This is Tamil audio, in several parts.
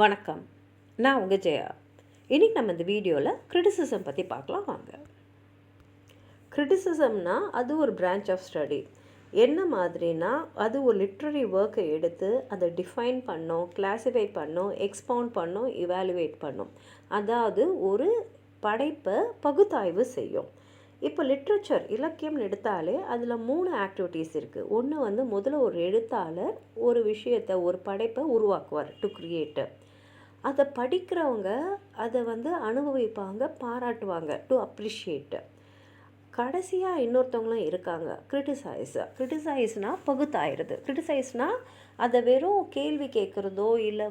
வணக்கம். நான் உங்கள் ஜெயா. இன்றைக்கி நம்ம இந்த வீடியோவில் கிரிட்டிசிசம் பற்றி பார்க்கலாம் வாங்க. கிரிட்டிசிசம்னா அது ஒரு பிரான்ச் ஆஃப் ஸ்டடி. என்ன மாதிரினா அது ஒரு லிட்ரரி ஒர்க்கை எடுத்து அதை டிஃபைன் பண்ணும், கிளாஸிஃபை பண்ணும், எக்ஸ்பவுண்ட் பண்ணும், இவாலுவேட் பண்ணும். அதாவது ஒரு படைப்பை பகுத்தாய்வு செய்யும். இப்போ லிட்ரேச்சர் இலக்கியம்னு எடுத்தாலே அதில் 3 ஆக்டிவிட்டீஸ் இருக்குது. ஒன்று முதல்ல ஒரு எழுத்தாளர் ஒரு விஷயத்தை ஒரு படைப்பை உருவாக்குவார், டு கிரியேட்டு. அதை படிக்கிறவங்க அதை அனுபவிப்பாங்க, பாராட்டுவாங்க, டு அப்ரிஷியேட்டு. கடைசியாக இன்னொருத்தவங்களும் இருக்காங்க, கிரிட்டிசைஸ்னால் பகுத்தாயிடுது. கிரிட்டிசைஸ்னால் அதை வெறும் கேள்வி கேட்குறதோ இல்லை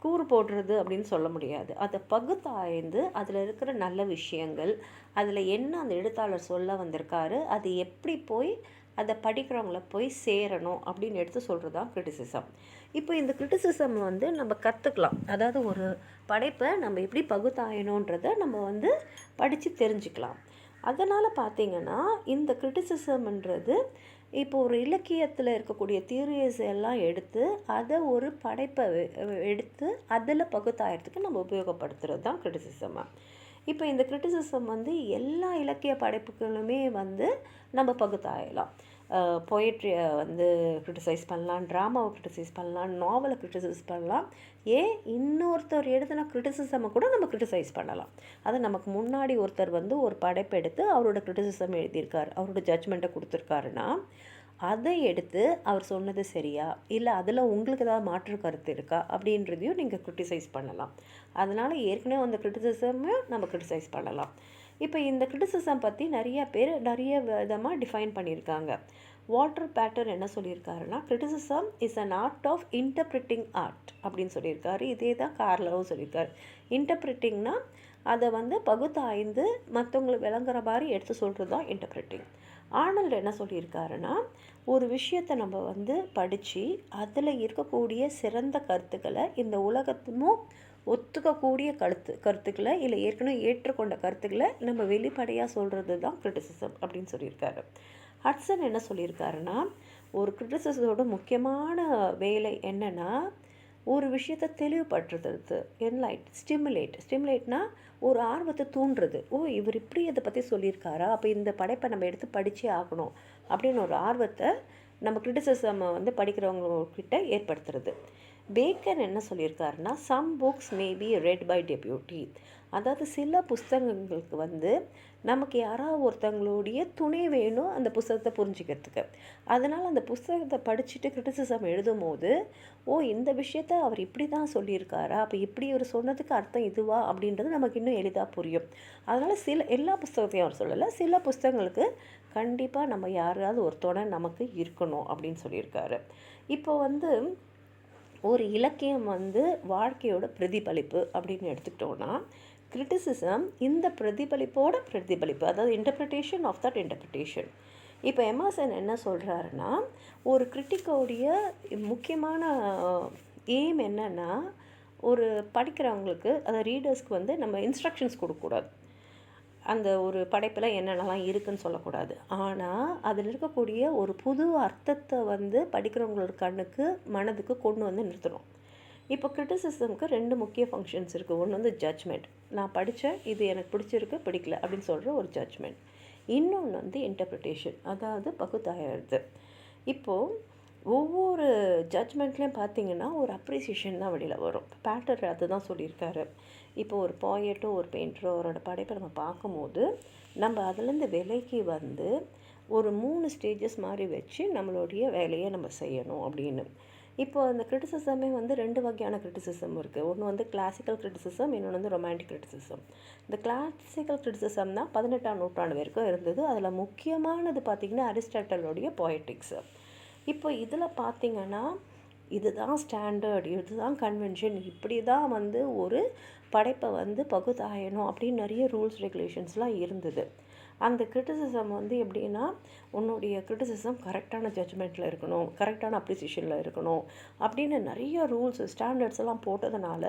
கூறு போடுறது அப்படின்னு சொல்ல முடியாது. அதை பகுத்தாய்ந்து அதில் இருக்கிற நல்ல விஷயங்கள், அதில் என்ன அந்த எழுத்தாளர் சொல்ல வந்திருக்காரு, அது எப்படி போய் அதை படிக்கிறவங்கள போய் சேரணும் அப்படின்னு எடுத்து சொல்கிறது தான் கிரிட்டிசிசம். இப்போ இந்த கிரிட்டிசிசம் நம்ம கற்றுக்கலாம். அதாவது ஒரு படைப்பை நம்ம எப்படி பகுத்தாயணுன்றதை நம்ம படித்து தெரிஞ்சுக்கலாம். அதனால் பார்த்திங்கன்னா இந்த கிரிட்டிசிசம்ன்றது இப்போ ஒரு இலக்கியத்தில் இருக்கக்கூடிய தியரிஸ் எல்லாம் எடுத்து அதை ஒரு படைப்பை எடுத்து அதில் பகுத்தாயறதுக்கு நம்ம உபயோகப்படுத்துகிறது தான் கிரிட்டிசிசமாக. இப்போ இந்த கிரிட்டிசிசம் எல்லா இலக்கிய படைப்புகளுமே நம்ம பகுத்தாயலாம். பொயட்ரியை கிரிட்டிசைஸ் பண்ணலாம், ட்ராமாவை கிரிட்டிசைஸ் பண்ணலாம், நாவலை கிரிட்டிசைஸ் பண்ணலாம், இன்னொருத்தர் எழுதின கிரிட்டிசிசமை கூட நம்ம கிரிட்டிசைஸ் பண்ணலாம். அது நமக்கு முன்னாடி ஒருத்தர் ஒரு படைப்பை எடுத்து அவரோட கிரிட்டிசிசம் எழுதியிருக்கார், அவரோட ஜட்ஜ்மெண்ட்டை கொடுத்துருக்காருன்னா அதை எடுத்து அவர் சொன்னது சரியா இல்லை அதில் உங்களுக்கு ஏதாவது மாற்று கருத்து இருக்கா அப்படின்றதையும் நீங்கள் கிரிட்டிசைஸ் பண்ணலாம். அதனால் ஏற்கனவே அந்த கிரிட்டிசிசமையும் நம்ம கிரிட்டிசைஸ் பண்ணலாம். இப்போ இந்த கிரிட்டிசிசம் பற்றி நிறைய பேர் நிறைய விதமாக டிஃபைன் பண்ணியிருக்காங்க. வால்டர் பேட்டர் என்ன சொல்லியிருக்காருன்னா, criticism is an art of interpreting art அப்படின்னு சொல்லியிருக்காரு. இதே தான் கார்லரும் சொல்லியிருக்காரு. இன்டர்பிரிட்டிங்னா அதை பகுத்தாய்ந்து மற்றவங்களை விளங்குற மாதிரி எடுத்து சொல்கிறது தான் இன்டர்பிரிட்டிங். ஆர்னால்ட் என்ன சொல்லியிருக்காருன்னா, ஒரு விஷயத்தை நம்ம படித்து அதில் இருக்கக்கூடிய சிறந்த கருத்துக்களை இந்த உலகத்துமும் ஒத்துக்கக்கூடிய கருத்துக்களை இல்லை ஏற்கனவே ஏற்றுக்கொண்ட கருத்துக்களை நம்ம வெளிப்படையாக சொல்கிறது தான் கிரிட்டிசிசம் அப்படின்னு சொல்லியிருக்காரு. ஹட்சன் என்ன சொல்லியிருக்காருன்னா, ஒரு கிரிட்டிசிசத்தோட முக்கியமான வேலை என்னென்னா ஒரு விஷயத்தை தெளிவுபடுத்துறது, ஸ்டிமுலேட்னா ஒரு ஆர்வத்தை தூண்டுறது. இவர் இப்படி அதை பற்றி சொல்லியிருக்காரா, அப்போ இந்த படைப்பை நம்ம எடுத்து படித்தே ஆகணும் அப்படின்னு ஒரு ஆர்வத்தை நம்ம கிரிட்டிசிசம் படிக்கிறவங்கக்கிட்ட ஏற்படுத்துறது. பேக்கன் என்ன சொல்லியிருக்காருன்னா, some books may be read by deputy. அதாவது சில புஸ்தகங்களுக்கு நமக்கு யாராவது ஒருத்தவங்களுடைய துணை வேணும் அந்த புஸ்தகத்தை புரிஞ்சுக்கிறதுக்கு. அதனால் அந்த புஸ்தகத்தை படிச்சுட்டு கிரிட்டிசிசம் எழுதும் போது இந்த விஷயத்த அவர் இப்படி தான் சொல்லியிருக்காரா, அப்போ இப்படி அவர் சொன்னதுக்கு அர்த்தம் இதுவா அப்படின்றது நமக்கு இன்னும் எளிதாக புரியும். அதனால் எல்லா புஸ்தகத்தையும் அவர் சொல்லலை, சில புஸ்தகங்களுக்கு கண்டிப்பாக நம்ம யாராவது ஒரு துணை நமக்கு இருக்கணும் அப்படின்னு சொல்லியிருக்காரு. இப்போ ஒரு இலக்கியம் வாழ்க்கையோட பிரதிபலிப்பு அப்படின்னு எடுத்துக்கிட்டோன்னா, கிரிட்டிசிசம் இந்த பிரதிபலிப்பு, அதாவது இன்டர்பிரிட்டேஷன் ஆஃப் தட் இன்டர்பிரிட்டேஷன். இப்போ எமர்சன் என்ன சொல்கிறாருன்னா, ஒரு கிரிட்டிக்கோடைய முக்கியமான எய்ம் என்னென்னா, ஒரு படிக்கிறவங்களுக்கு அதாவது ரீடர்ஸ்க்கு நம்ம இன்ஸ்ட்ரக்ஷன்ஸ் கொடுக்கக்கூடாது. அந்த ஒரு படைப்பில் என்னென்னலாம் இருக்குதுன்னு சொல்லக்கூடாது. ஆனால் அதில் இருக்கக்கூடிய ஒரு புது அர்த்தத்தை படிக்கிறவங்களோட கண்ணுக்கு மனதுக்கு கொண்டு நிறுத்தணும். இப்போ கிரிட்டிசிசம்க்கு 2 முக்கிய ஃபங்க்ஷன்ஸ் இருக்குது. ஒன்று ஜட்ஜ்மெண்ட், நான் படித்தேன், இது எனக்கு பிடிச்சிருக்கு பிடிக்கல அப்படின்னு சொல்கிற ஒரு ஜட்ஜ்மெண்ட். இன்னொன்று இன்டர்பிரிட்டேஷன், அதாவது பகுத்தாயறது. இப்போது ஒவ்வொரு ஜட்ஜ்மெண்ட்லேயும் பார்த்திங்கன்னா ஒரு அப்ரிசியேஷன் தான் வெளியில் வரும். பேட்டர் அது தான் சொல்லியிருக்காரு. இப்போ ஒரு பாயட்டோ ஒரு பெயிண்டரோ அவரோட படைப்பை நம்ம பார்க்கும்போது நம்ம அதுலேருந்து விலைக்கு ஒரு 3 ஸ்டேஜஸ் மாதிரி வச்சு நம்மளுடைய வேலையை நம்ம செய்யணும் அப்படின்னு. இப்போ அந்த கிரிட்டிசிசமே 2 வகையான கிரிட்டிசிசம் இருக்குது. ஒன்று கிளாசிக்கல் கிரிட்டிசிசம், இன்னொன்று ரொமான்டிக் கிரிட்டிசிசம். இந்த கிளாசிக்கல் கிரிட்டிசிசம் தான் 18ஆம் நூற்றாண்டு வரைக்கும் இருந்தது. அதில் முக்கியமானது பார்த்திங்கன்னா அரிஸ்டாட்டலோடைய பொயட்டிக்ஸு. இப்போ இதில் பார்த்திங்கன்னா இதுதான் ஸ்டாண்டர்ட், இதுதான் கன்வென்ஷன், இப்படி தான் ஒரு படைப்பை பகுத்தாயணும் அப்படின்னு நிறைய ரூல்ஸ் ரெகுலேஷன்ஸ்லாம் இருந்தது. அந்த கிரிட்டிசிசம் எப்படின்னா, உன்னுடைய கிரிட்டிசிசம் கரெக்டான ஜட்ஜ்மெண்ட்டில் இருக்கணும், கரெக்டான அப்ரிசியேஷனில் இருக்கணும் அப்படின்னு நிறைய ரூல்ஸ் ஸ்டாண்டர்ட்ஸ் எல்லாம் போட்டதுனால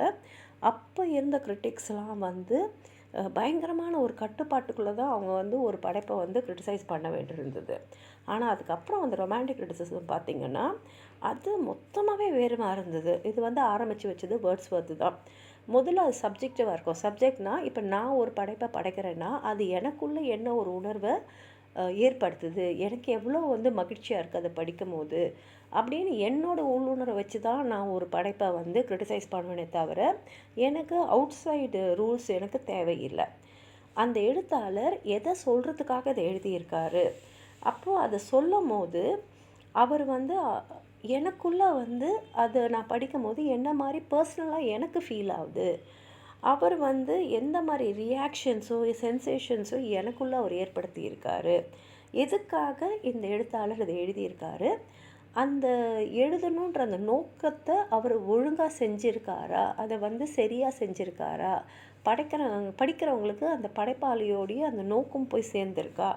அப்போ இருந்த கிரிட்டிக்ஸ்லாம் பயங்கரமான ஒரு கட்டுப்பாட்டுக்குள்ளே தான் அவங்க வந்து ஒரு படைப்பை வந்து கிரிட்டிசைஸ் பண்ண வேண்டியிருந்தது. ஆனால் அதுக்கப்புறம் அந்த ரொமான்டிக் கிரிட்டிசிசம் பார்த்திங்கன்னா அது மொத்தமாகவே வேறு மாதிரி இருந்தது. இது வந்து ஆரம்பித்து வச்சது வேர்ட்ஸ்வொர்த் தான். முதல்ல அது சப்ஜெக்டிவாக இருக்கும். சப்ஜெக்ட்னால் இப்போ நான் ஒரு படைப்பை படைக்கிறேன்னா அது எனக்குள்ளே என்ன ஒரு உணர்வை ஏற்படுத்துது, எனக்கு எவ்வளோ வந்து மகிழ்ச்சியாக இருக்குது அதை படிக்கும் போது அப்படின்னு என்னோடய உள்ளுணர்வை வச்சு தான் நான் ஒரு படைப்பை வந்து கிரிட்டிசைஸ் பண்ணுவேனே தவிர எனக்கு அவுட் சைடு ரூல்ஸ் எனக்கு தேவையில்லை. அந்த எழுத்தாளர் எதை சொல்கிறதுக்காக அதை எழுதியிருக்காரு, அப்போது அதை சொல்லும் போது அவர் வந்து எனக்குள்ளே வந்து அதை நான் படிக்கும் போது என்ன மாதிரி பர்சனலாக எனக்கு ஃபீல் ஆகுது, அவர் வந்து எந்த மாதிரி ரியாக்ஷன்ஸோ சென்சேஷன்ஸோ எனக்குள்ளே அவர் ஏற்படுத்தியிருக்காரு, எதுக்காக இந்த எழுத்தாளர் இதை எழுதியிருக்காரு, அந்த எழுதணுன்ற அந்த நோக்கத்தை அவர் ஒழுங்காக செஞ்சுருக்காரா, அதை வந்து சரியாக செஞ்சுருக்காரா, படிக்கிறவங்களுக்கு அந்த படைப்பாளியோடைய அந்த நோக்கம் போய் சேர்ந்துருக்கா,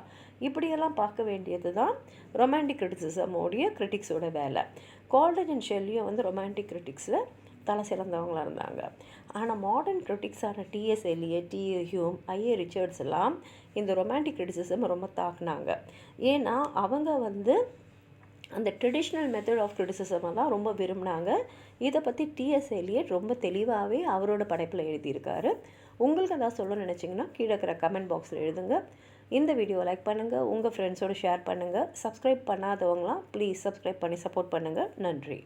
இப்படியெல்லாம் பார்க்க வேண்டியது தான் ரொமான்டிக் கிரிட்டிசிசமோடைய கிரிட்டிக்ஸோட வேலை. கால்டன் அண்ட் ஷெல்லியும் வந்து ரொமான்டிக் கிரிட்டிக்ஸில் தலை சிறந்தவங்களாக இருந்தாங்க. ஆனால் மாடர்ன் கிரிட்டிக்ஸான T S Eliot, T A. Hulme, I A Richards எல்லாம் இந்த ரொமான்டிக் கிரிட்டிசிசம் ரொம்ப தாக்குனாங்க. ஏன்னா அவங்க வந்து அந்த ட்ரெடிஷ்னல் மெத்தட் ஆஃப் கிரிட்டிசிசமை தான் ரொம்ப விரும்பினாங்க. இதை பற்றி டிஎஸ் எலியட் ரொம்ப தெளிவாகவே அவரோட படைப்பில் எழுதியிருக்காரு. உங்களுக்கு எதாவது சொல்ல நினச்சிங்கன்னா கீழே இருக்கிற கமெண்ட் பாக்ஸில் எழுதுங்க. இந்த வீடியோவை லைக் பண்ணுங்கள், உங்கள் ஃப்ரெண்ட்ஸோடு ஷேர் பண்ணுங்கள். சப்ஸ்கிரைப் பண்ணாதவங்களாம் ப்ளீஸ் சப்ஸ்கிரைப் பண்ணி சப்போர்ட் பண்ணுங்கள். நன்றி.